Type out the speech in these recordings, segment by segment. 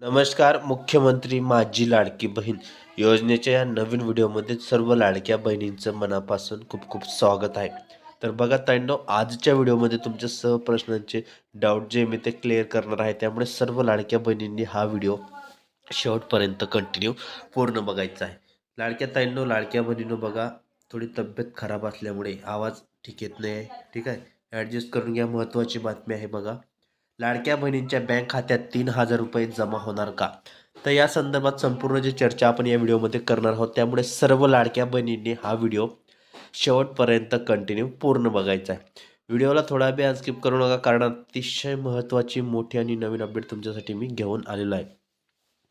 नमस्कार. मुख्यमंत्री माझी लाडकी बहीण योजनेच्या या नवीन व्हिडिओमध्ये सर्व लाडक्या बहिणींचं मनापासून खूप खूप स्वागत आहे. तर बघा ताईंनो, आजच्या व्हिडिओमध्ये तुमच्या सर्व प्रश्नांचे डाऊट जे मी ते क्लिअर करणार आहे. त्यामुळे सर्व लाडक्या बहिणींनी हा व्हिडिओ शेवटपर्यंत कंटिन्यू पूर्ण बघायचा आहे. लाडक्या ताईंनो, लाडक्या बहिणींनो, बघा, थोडी तब्येत खराब असल्यामुळे आवाज ठीक येत नाही आहे. ठीक आहे, ॲडजस्ट करून घ्या. महत्त्वाची बातमी आहे बघा. लाडक्या बहिणींच्या बँक खात्यात 3,000 रुपये जमा होणार का? तर या संदर्भात संपूर्ण जी चर्चा आपण या व्हिडिओमध्ये करणार आहोत. त्यामुळे सर्व लाडक्या बहिणींनी हा व्हिडिओ शेवटपर्यंत कंटिन्यू पूर्ण बघायचा आहे. व्हिडिओला थोडा वेळ स्किप करू नका, कारण अतिशय महत्त्वाची, मोठी आणि नवीन अपडेट तुमच्यासाठी मी घेऊन आलेलो आहे.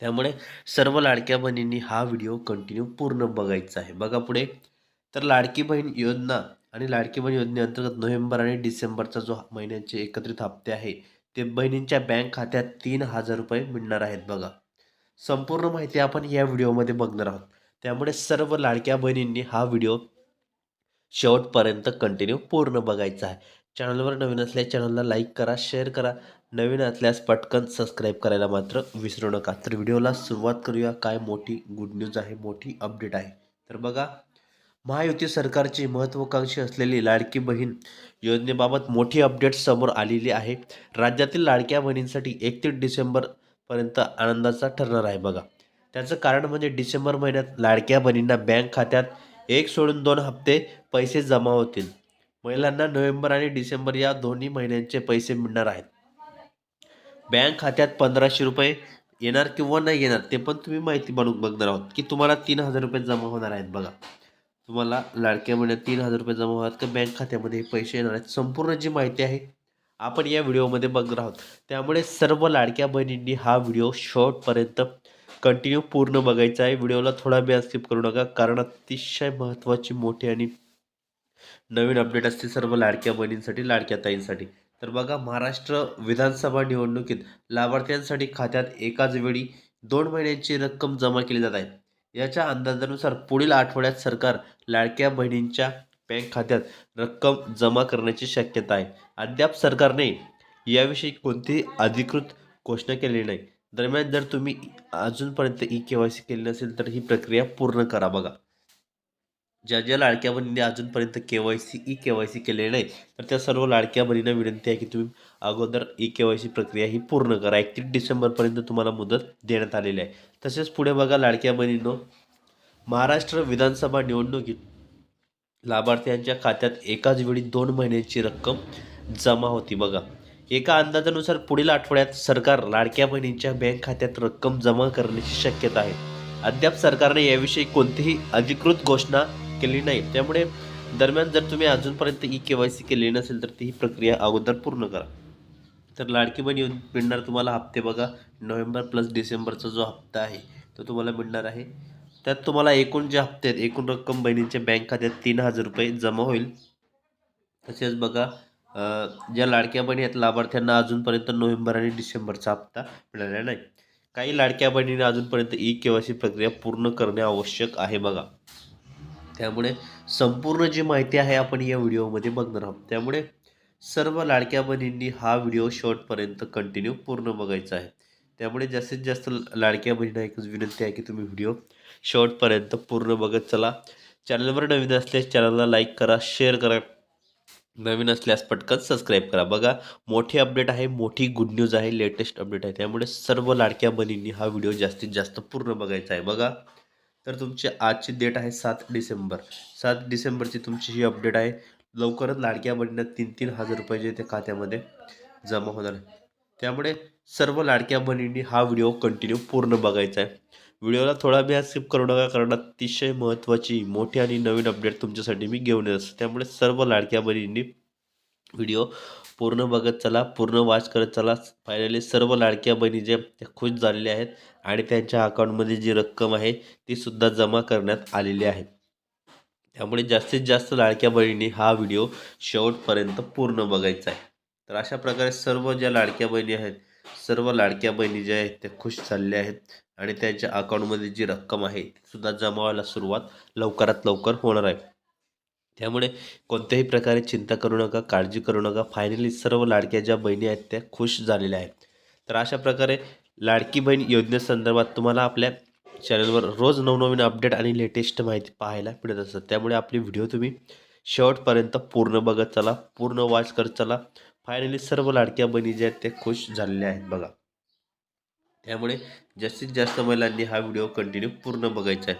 त्यामुळे सर्व लाडक्या बहिणींनी हा व्हिडिओ कंटिन्यू पूर्ण बघायचा आहे. बघा पुढे. तर लाडकी बहीण योजना आणि लाडकी बहीण योजनेअंतर्गत नोव्हेंबर आणि डिसेंबरचा जो महिन्याचे एकत्रित हप्ते आहे, ते बहिणींच्या बँक खात्यात 3,000 रुपये मिळणार आहेत बघा. संपूर्ण माहिती आपण या व्हिडिओमध्ये बघणार आहोत. त्यामुळे सर्व लाडक्या बहिणींनी हा व्हिडिओ शेवटपर्यंत कंटिन्यू पूर्ण बघायचा आहे. चॅनलवर नवीन असल्यास चॅनलला लाईक करा, शेअर करा. नवीन असल्यास पटकन सबस्क्राईब करायला मात्र विसरू नका. तर व्हिडिओला सुरुवात करूया. काय मोठी गुड न्यूज आहे, मोठी अपडेट आहे. तर बघा, महायुती सरकारची महत्त्वाकांक्षी असलेली लाडकी बहीण योजनेबाबत मोठी अपडेट समोर आलेली आहे. राज्यातील लाडक्या बहिणींसाठी 31 डिसेंबरपर्यंत आनंदाचा ठरणार आहे बघा. त्याचं कारण म्हणजे डिसेंबर महिन्यात लाडक्या बहिणींना बँक खात्यात एक सोडून 2 हप्ते पैसे जमा होतील. महिलांना नोव्हेंबर आणि डिसेंबर या दोन्ही महिन्यांचे पैसे मिळणार आहेत. बँक खात्यात 1,500 रुपये येणार किंवा नाही येणार, ते पण तुम्ही माहिती बनवून बघणार आहोत, की तुम्हाला 3,000 रुपये जमा होणार आहेत बघा. तुम्हाला लाडक्या बहिणीला 3,000 रुपये जमा होतात का बँक खात्यामध्ये हे पैसे येणार आहेत, संपूर्ण जी माहिती आहे आपण या व्हिडिओमध्ये बघणार आहोत. त्यामुळे सर्व लाडक्या बहिणींनी हा व्हिडिओ शेवटपर्यंत कंटिन्यू पूर्ण बघायचा आहे. व्हिडिओला थोडा वेळ स्किप करू नका, कारण अतिशय महत्त्वाची, मोठी आणि नवीन अपडेट असते सर्व लाडक्या बहिणींसाठी, लाडक्या ताईंसाठी. तर बघा, महाराष्ट्र विधानसभा निवडणुकीत लाभार्थ्यांसाठी खात्यात एकाच वेळी 2 महिन्यांची रक्कम जमा केली जात आहे. याच्या अंदाजानुसार पुढील आठवड्यात सरकार लाडक्या बहिणींच्या बँक खात्यात रक्कम जमा करण्याची शक्यता आहे. अद्याप सरकारने याविषयी कोणतीही अधिकृत घोषणा केलेली नाही. दरम्यान, जर तुम्ही अजूनपर्यंत ई-के-वाय-सी केली नसेल तर ही प्रक्रिया पूर्ण करा बघा. ज्या लाडक्या बहिणींनी अजूनपर्यंत के-वाय-सी, ई-के-वाय-सी केलेली नाही, तर त्या सर्व लाडक्या बहिणींना विनंती आहे की तुम्ही अगोदर ई-के-वाय-सी प्रक्रिया ही पूर्ण करा. 31 डिसेंबरपर्यंत तुम्हाला मुदत देण्यात आलेली आहे. तसेच पुढे बघा लाडक्या बहिणींनो, महाराष्ट्र विधानसभा निवडणुकीत लाभार्थ्यांच्या खात्यात एकाच वेळी 2 महिन्यांची रक्कम जमा होती बघा. एका अंदाजानुसार पुढील आठवड्यात सरकार लाडक्या बहिणींच्या बँक खात्यात रक्कम जमा करण्याची शक्यता आहे. अद्याप सरकारने याविषयी कोणतीही अधिकृत घोषणा केली नाही. त्यामुळे दरम्यान, जर तुम्ही अजूनपर्यंत ई-के-वाय-सी केली नसेल तर ती प्रक्रिया अगोदर पूर्ण करा. तर लाडकी बहीण मिळणार तुम्हाला हप्ते बघा. नोव्हेंबर प्लस डिसेंबरचा जो हप्ता आहे तो तुम्हाला मिळणार आहे. त्यात तुम्हाला एकूण जे हप्ते आहेत, एकूण रक्कम बहिणींच्या बँक खात्यात 3,000 रुपये जमा होईल. तसेच बघा, ज्या लाडक्या बहिणी आहेत लाभार्थ्यांना अजूनपर्यंत नोव्हेंबर आणि डिसेंबरचा हप्ता मिळालेला नाही. काही लाडक्या बहिणींनी अजूनपर्यंत ई-के-वाय-सी प्रक्रिया पूर्ण करणे आवश्यक आहे बघा. त्यामुळे संपूर्ण जी माहिती आहे आपण या व्हिडिओमध्ये बघणार आहोत. त्यामुळे सर्व लाडक्या बहिणींनी हा व्हिडिओ शेवटपर्यंत कंटिन्यू पूर्ण बघायचा आहे. त्यामुळे जास्तीत जास्त लाडक्या बहिणींना एकच विनंती आहे की तुम्ही व्हिडिओ शेवटपर्यंत पूर्ण बघत चला. चॅनलवर नवीन असल्यास चॅनलला लाईक करा, शेअर करा. नवीन असल्यास पटकन सबस्क्राईब करा. बघा, मोठी अपडेट आहे, मोठी गुड न्यूज आहे, लेटेस्ट अपडेट आहे. त्यामुळे सर्व लाडक्या बहिणींनी हा व्हिडिओ जास्तीत जास्त पूर्ण बघायचा आहे बघा. तर तुमची आजची डेट आहे 7 डिसेंबर. 7 डिसेंबरची तुमची ही अपडेट आहे. लवकरच लाडक्या बहिणींना 3,000 रुपये जे ते खात्यामध्ये जमा होणार आहे. त्यामुळे सर्व लाडक्या बहिणींनी हा व्हिडिओ कंटिन्यू पूर्ण बघायचा आहे. व्हिडिओला थोडा वेळ स्किप करू नका, कारण अतिशय महत्त्वाची, मोठी आणि नवीन अपडेट तुमच्यासाठी मी घेऊन येत असतो. त्यामुळे सर्व लाडक्या बहिणींनी व्हिडिओ पूर्ण बघत चला, पूर्ण वॉच करत चला. फायनली सर्व लाडक्या बहिणी जे त्या खुश झालेल्या आहेत आणि त्यांच्या अकाउंटमध्ये जी रक्कम आहे ती सुद्धा जमा करण्यात आलेली आहे. त्यामुळे जास्तीत जास्त लाडक्या बहिणींनी हा व्हिडिओ शेवटपर्यंत पूर्ण बघायचा आहे. तर अशा प्रकारे सर्व ज्या लाडक्या बहिणी आहेत, सर्व लाडक्या बहिणी ज्या आहेत त्या खुश झालेल्या आहेत आणि त्यांच्या अकाउंटमध्ये जी रक्कम आहे ती सुद्धा जमा व्हायला सुरुवात लवकरात लवकर होणार आहे. त्यामुळे कोणत्याही प्रकारे चिंता करू नका, काळजी करू नका. फायनली सर्व लाडक्या ज्या बहिणी आहेत त्या खुश झालेल्या आहेत. तर अशा प्रकारे लाडकी बहीण योजनेसंदर्भात तुम्हाला आपल्या चॅनलवर रोज नवनवीन अपडेट आणि लेटेस्ट माहिती पाहायला मिळत असतात. त्यामुळे आपली व्हिडिओ तुम्ही शेवटपर्यंत पूर्ण बघत चला, पूर्ण वॉच करत चला. फायनली सर्व लाडक्या बहिणी ज्या आहेत त्या खुश झालेल्या आहेत बघा. त्यामुळे जास्तीत जास्त महिलांनी हा व्हिडिओ कंटिन्यू पूर्ण बघायचा आहे.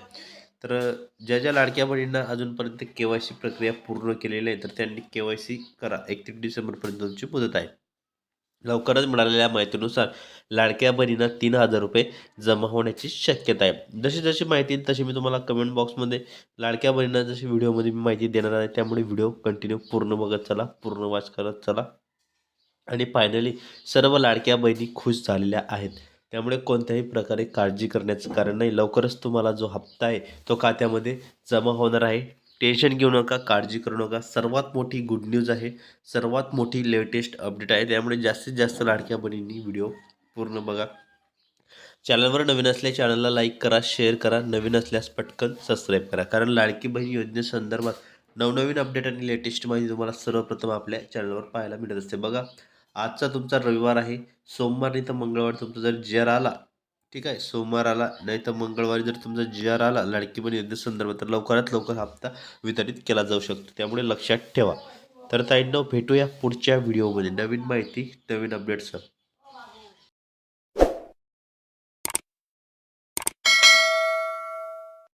तर ज्या ज्या लाडक्या बहिणींना अजूनपर्यंत KYC प्रक्रिया पूर्ण केलेली आहे, तर त्यांनी KYC करा. 31 डिसेंबरपर्यंत तुमची मुदत आहे. लवकरच मिळालेल्या माहितीनुसार लाडक्या बहिणींना 3,000 रुपये जमा होण्याची शक्यता आहे. जशी जशी माहिती येईल तशी मी तुम्हाला कमेंट बॉक्समध्ये लाडक्या बहिणींना जशी व्हिडिओमध्ये मी माहिती देणार आहे. त्यामुळे व्हिडिओ कंटिन्यू पूर्ण बघत चला, पूर्ण वॉच करत चला. आणि फायनली सर्व लाडक्या बहिणी खुश झालेल्या आहेत. त्यामुळे कोणत्याही प्रकारे काळजी करण्याचं कारण नाही. लवकरच तुम्हाला जो हप्ता आहे तो खात्यामध्ये जमा होणार आहे. टेन्शन घेऊ नका, काळजी करू नका. सर्वात मोठी गुड न्यूज आहे, सर्वात मोठी लेटेस्ट अपडेट आहे. त्यामुळे जास्तीत जास्त लाडक्या बहिणींनी व्हिडिओ पूर्ण बघा. चॅनलवर नवीन असल्या चॅनलला लाईक करा, शेअर करा. नवीन असल्यास पटकन सबस्क्राईब करा. कारण लाडकी बहीण योजनेसंदर्भात नवनवीन अपडेट आणि लेटेस्ट माहिती तुम्हाला सर्वप्रथम आपल्या चॅनलवर पाहायला मिळत असते. बघा, आजचा तुमचा रविवार आहे. सोमवार नाही तर मंगळवार तुमचा जर GR आला, ठीक आहे, सोमवार आला नाही तर मंगळवारी जर तुमचा GR आला लाडकी बहीण योजनेसंदर्भात, तर लवकरात लवकर हप्ता वितरित केला जाऊ शकतो. त्यामुळे लक्षात ठेवा. तर ताईंनो, भेटूया पुढच्या व्हिडिओमध्ये नवीन माहिती, नवीन अपडेट्स.